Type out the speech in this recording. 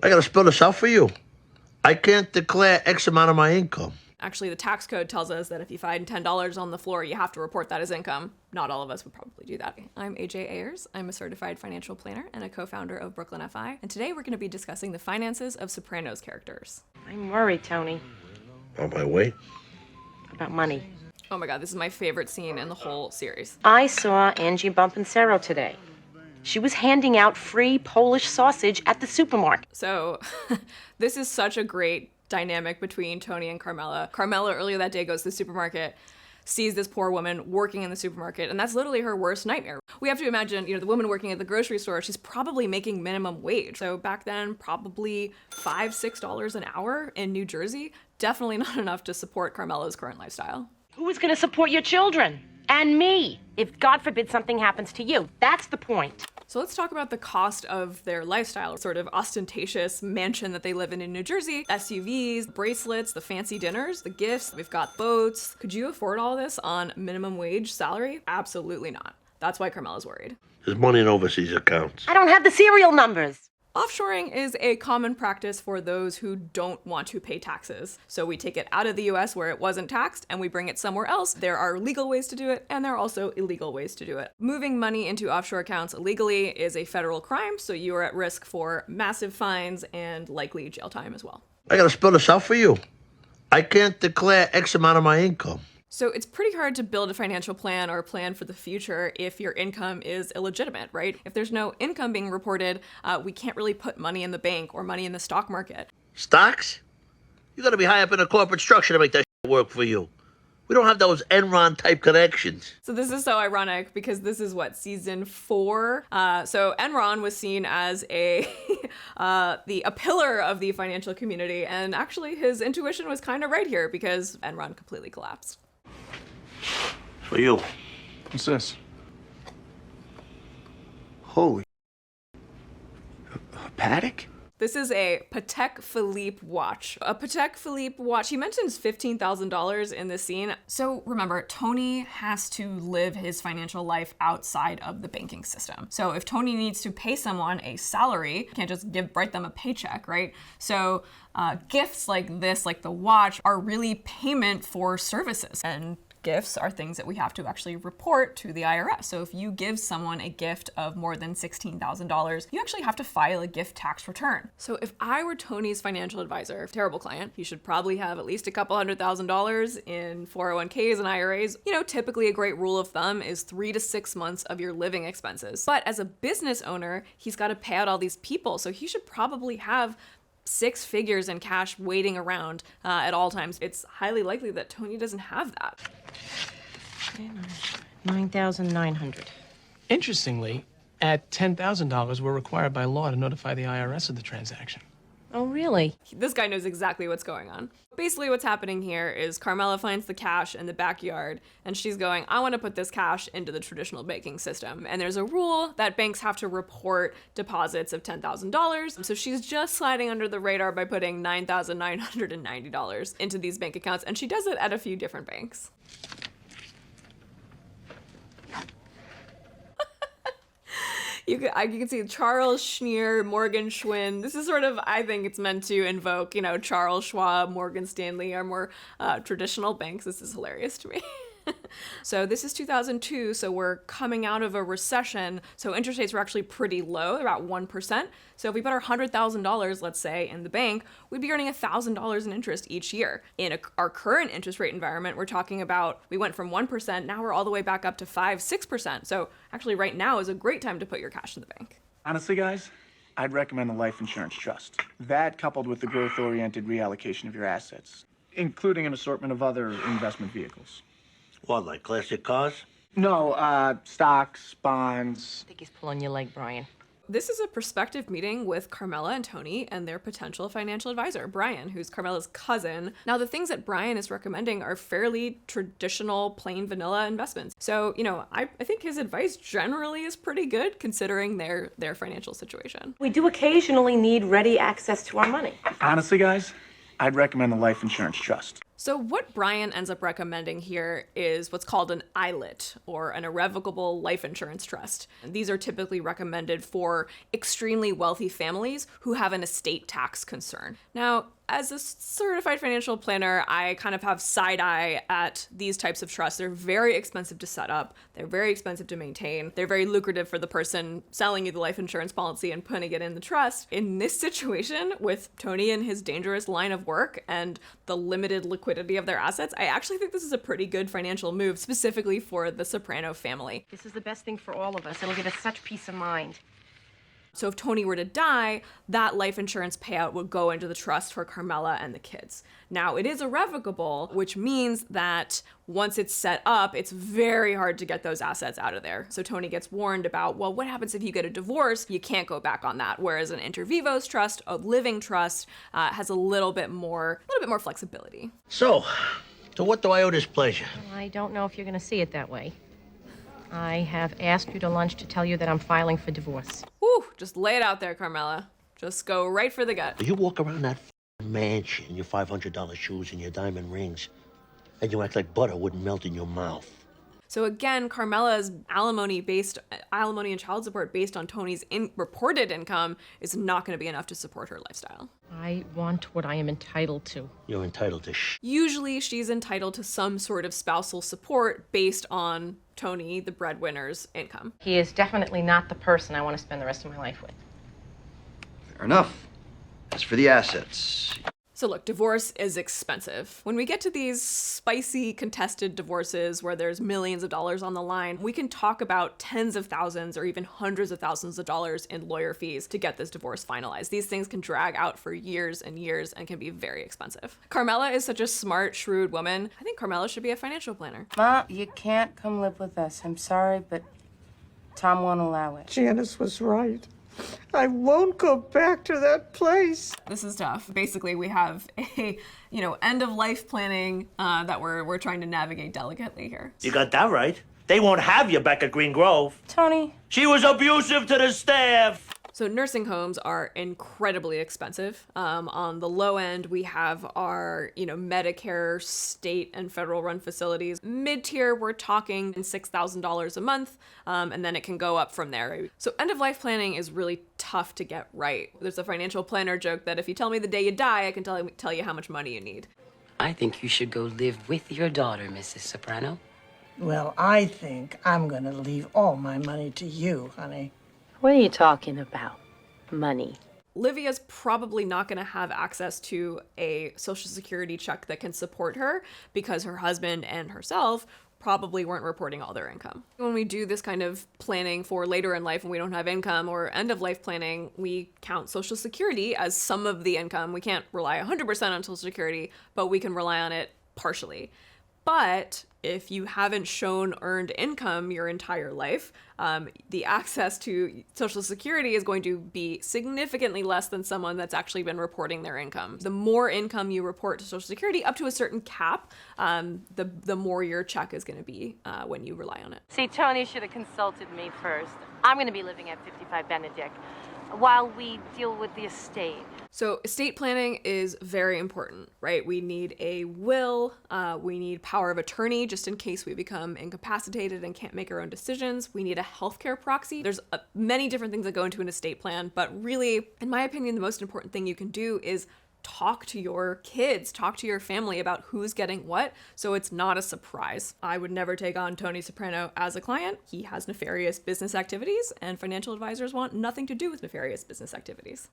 I gotta spell this out for you. I can't declare X amount of my income. Actually, the tax code tells us that if you find $10 on the floor, you have to report that as income. Not all of us would probably do that. I'm AJ Ayers. I'm a certified financial planner and a co-founder of Brooklyn FI. And today we're going to be discussing the finances of Sopranos characters. I'm worried, Tony. On my way? About money. Oh my God, this is my favorite scene in the whole series. I saw Angie Bumpancero today. She was handing out free Polish sausage at the supermarket. So this is such a great dynamic between Tony and Carmela. Carmela earlier that day goes to the supermarket, sees this poor woman working in the supermarket, and that's literally her worst nightmare. We have to imagine, the woman working at the grocery store, she's probably making minimum wage. So back then, probably $5, $6 an hour in New Jersey. Definitely not enough to support Carmela's current lifestyle. Who is going to support your children? And me, if God forbid something happens to you. That's the point. So let's talk about the cost of their lifestyle, sort of ostentatious mansion that they live in New Jersey, SUVs, bracelets, the fancy dinners, the gifts, we've got boats. Could you afford all this on minimum wage salary? Absolutely not. That's why Carmela's worried. There's money in overseas accounts. I don't have the serial numbers. Offshoring is a common practice for those who don't want to pay taxes. So we take it out of the US where it wasn't taxed and we bring it somewhere else. There are legal ways to do it and there are also illegal ways to do it. Moving money into offshore accounts illegally is a federal crime, so you are at risk for massive fines and likely jail time as well. I gotta spell this out for you. I can't declare X amount of my income. So it's pretty hard to build a financial plan or a plan for the future if your income is illegitimate, right? If there's no income being reported, we can't really put money in the bank or money in the stock market. Stocks? You gotta be high up in the corporate structure to make that work for you. We don't have those Enron type connections. So this is so ironic because this is season 4. So Enron was seen as a pillar of the financial community, and actually his intuition was kind of right here because Enron completely collapsed. For you. What's this? Holy. A Patek? This is a Patek Philippe watch. A Patek Philippe watch, he mentions $15,000 in this scene. So remember, Tony has to live his financial life outside of the banking system. So if Tony needs to pay someone a salary, he can't just write them a paycheck, right? So gifts like this, like the watch, are really payment for services. And gifts are things that we have to actually report to the IRS. So if you give someone a gift of more than $16,000, you actually have to file a gift tax return. So if I were Tony's financial advisor, terrible client, he should probably have at least a couple $100,000 in 401ks and IRAs. Typically a great rule of thumb is 3 to 6 months of your living expenses. But as a business owner, he's got to pay out all these people. So he should probably have 6 figures in cash waiting around at all times. It's highly likely that Tony doesn't have that. 9,900. Interestingly, at $10,000, we're required by law to notify the IRS of the transaction. Oh, really? This guy knows exactly what's going on. Basically what's happening here is Carmela finds the cash in the backyard and she's going, I want to put this cash into the traditional banking system. And there's a rule that banks have to report deposits of $10,000. So she's just sliding under the radar by putting $9,990 into these bank accounts. And she does it at a few different banks. You can see Charles Schneer, Morgan Schwinn. This is sort of, I think it's meant to invoke, Charles Schwab, Morgan Stanley, our more traditional banks. This is hilarious to me. So this is 2002, so we're coming out of a recession. So interest rates were actually pretty low, about 1%. So if we put our $100,000, let's say, in the bank, we'd be earning $1,000 in interest each year. In our current interest rate environment, we're talking about, we went from 1%, now we're all the way back up to 5, 6%. So actually right now is a great time to put your cash in the bank. Honestly, guys, I'd recommend the life insurance trust. That coupled with the growth-oriented reallocation of your assets, including an assortment of other investment vehicles. What, like classic cars? No, stocks, bonds. I think he's pulling your leg, Brian. This is a prospective meeting with Carmela and Tony and their potential financial advisor, Brian, who's Carmela's cousin. Now, the things that Brian is recommending are fairly traditional, plain vanilla investments. So, I think his advice generally is pretty good considering their financial situation. We do occasionally need ready access to our money. Honestly, guys, I'd recommend the life insurance trust. So what Brian ends up recommending here is what's called an ILIT, or an irrevocable life insurance trust. And these are typically recommended for extremely wealthy families who have an estate tax concern. Now, as a certified financial planner, I kind of have side eye at these types of trusts. They're very expensive to set up. They're very expensive to maintain. They're very lucrative for the person selling you the life insurance policy and putting it in the trust. In this situation, with Tony and his dangerous line of work and the limited liquidity of their assets, I actually think this is a pretty good financial move, specifically for the Soprano family. This is the best thing for all of us. It'll give us such peace of mind. So if Tony were to die, that life insurance payout would go into the trust for Carmela and the kids. Now, it is irrevocable, which means that once it's set up, it's very hard to get those assets out of there. So Tony gets warned about, well, what happens if you get a divorce? You can't go back on that. Whereas an inter vivos trust, a living trust, has a little bit more flexibility. So, to what do I owe this pleasure? I don't know if you're going to see it that way. I have asked you to lunch to tell you that I'm filing for divorce. Whew, just lay it out there, Carmela. Just go right for the gut. You walk around that mansion in your $500 shoes and your diamond rings, and you act like butter wouldn't melt in your mouth. So again, Carmela's alimony and child support based on Tony's reported income is not going to be enough to support her lifestyle. I want what I am entitled to. You're entitled to Usually she's entitled to some sort of spousal support based on Tony, the breadwinner's income. He is definitely not the person I want to spend the rest of my life with. Fair enough. As for the assets, So look, divorce is expensive. When we get to these spicy contested divorces where there's millions of dollars on the line, we can talk about tens of thousands or even hundreds of thousands of dollars in lawyer fees to get this divorce finalized. These things can drag out for years and years and can be very expensive. Carmela is such a smart, shrewd woman. I think Carmela should be a financial planner. Ma, you can't come live with us. I'm sorry, but Tom won't allow it. Janice was right. I won't go back to that place. This is tough. Basically, we have a, end of life planning that we're trying to navigate delicately here. You got that right. They won't have you back at Green Grove. Tony. She was abusive to the staff. So nursing homes are incredibly expensive. On the low end, we have our, Medicare, state and federal run facilities. Mid-tier, we're talking $6,000 a month, and then it can go up from there. So end-of-life planning is really tough to get right. There's a financial planner joke that if you tell me the day you die, I can tell you how much money you need. I think you should go live with your daughter, Mrs. Soprano. Well, I think I'm gonna leave all my money to you, honey. What are you talking about? Money. Livia's probably not going to have access to a Social Security check that can support her because her husband and herself probably weren't reporting all their income. When we do this kind of planning for later in life when we don't have income or end of life planning, we count Social Security as some of the income. We can't rely 100% on Social Security, but we can rely on it partially. But if you haven't shown earned income your entire life, the access to Social Security is going to be significantly less than someone that's actually been reporting their income. The more income you report to Social Security, up to a certain cap, the more your check is going to be when you rely on it. See, Tony should have consulted me first. I'm going to be living at 55 Benedict while we deal with the estate. So estate planning is very important, right? We need a will, we need power of attorney just in case we become incapacitated and can't make our own decisions. We need a healthcare proxy. There's many different things that go into an estate plan, but really, in my opinion, the most important thing you can do is talk to your kids, talk to your family about who's getting what, so it's not a surprise. I would never take on Tony Soprano as a client. He has nefarious business activities, and financial advisors want nothing to do with nefarious business activities.